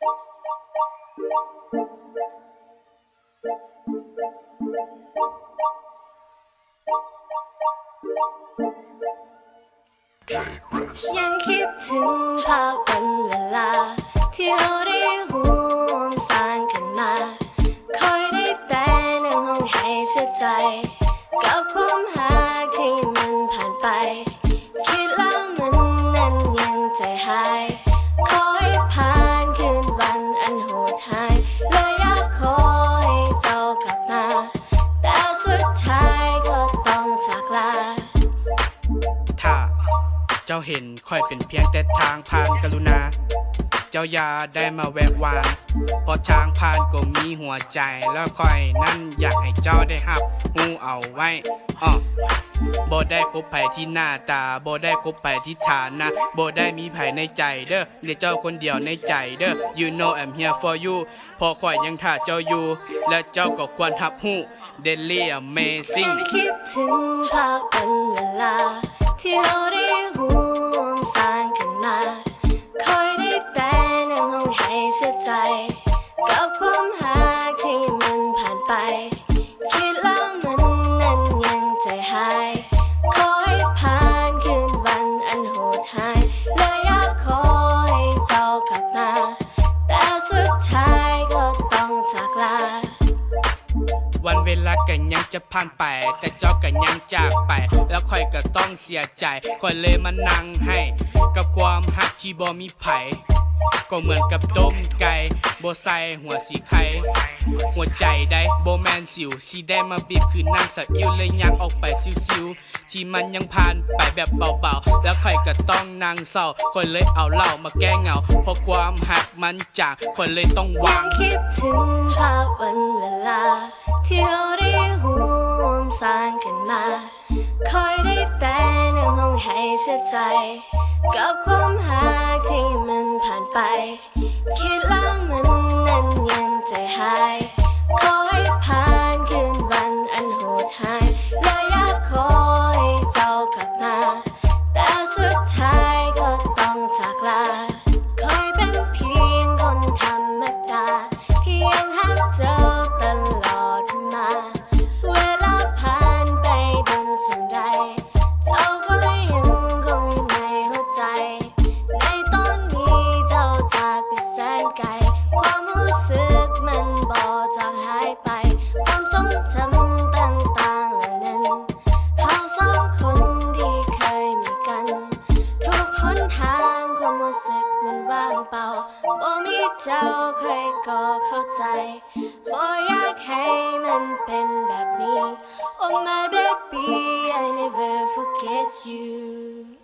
ยังคิดถึงภาพวันเวลาที่เราได้ร่วมสร้างกันมาคอยได้แต่นั่งห้องให้เสียใจกับความรักที่มันผ่านไปคิดแล้วมันนั้นยังใจหายขอให้ผ่านคืนวันอันโหดหายและอยากขอให้เจ้ากลับมาแต่สุดท้ายก็ต้องจากลาถ้าเจ้าเห็นค่อยเป็นเพียงแต่ทางผ่านกรุณาเจ้าอย่าได้มาแวะวานเพราะทางผ่านก็มีหัวใจแล้วค่อยนั่นอยากให้เจ้าได้รับหูเอาไว้บ่ได้คบไผที่หน้าตาบ่ได้คบไผที่ฐานะบ่ได้มีไผในใจเด้อเหลือเจ้าคนเดียวในใจเด้อ You know I'm here for you พอค่อยยังท่าเจ้าอยู่และเจ้าก็ควรรับหู Daily Amazing คิดถึงภาพวันเวลาที่เราได้ร่วมสร้างกันมาคอยได้แต่นั่งห้องให้เสียใจกับความรักที่มันผ่านไปคิดแล้วมันนั้นยังใจหายขอให้ผ่านคืนวันอันโหดหายและอยากขอให้เจ้ากลับมาแต่สุดท้ายก็ต้องจากลาวันเวลาก็ยังจะผ่านไปแต่เจ้าก็ยังจากไปแล้วค่อยก็ต้องเสียใจค่อยเลยมานั่งให้กับความหักที่บ่มีไผก็เหมือนกับต้มไก่บ่ใส่หัวสีไข่หัวใจได้บ่แม่นสิวสิได้มาบีบคือน้ำสะอิ่วเลยยักออกไปซิวๆที่มันยังผ่านไปแบบเบาๆแล้วค่อยก็ต้องนั่งเศร้าค่อยเลยเอาเหล้ามาแก้เหงาเพราะความหักมันจางค่อยเลยต้องวางคิดถึงภาพวันเวลาที่เราได้ร่วมสร้างกันมาคอยได้แต่นั่งห้องให้เสียใจกับความรักที่มันผ่านไปคิดแล้วมันนั้นยังใจหายขอให้ผ่านคืนวันอันโหดหายและอยากขอให้เจ้ากลับมาแต่สุดท้ายก็ต้องจากลาคอยเป็นเพียงคนธรรมดาที่ยังหักเจ้าตลอดมาเวลาผ่านไปดังสิ่งใดเจ้าก็ยังคงอยู่ในหัวใจในตอนนี้เจ้าจากไปแสนไกลความรู้สึกมันบอกจากหายไปความทรงจำต่างๆเหล่านั้นเราสองคนที่เคยมีกันทุกหนทางความรู้สึกมันว่างเปล่าบ่มีเจ้าใครก็เข้าใจบ่อยากให้มันเป็นแบบนี้ Oh my baby I never forget you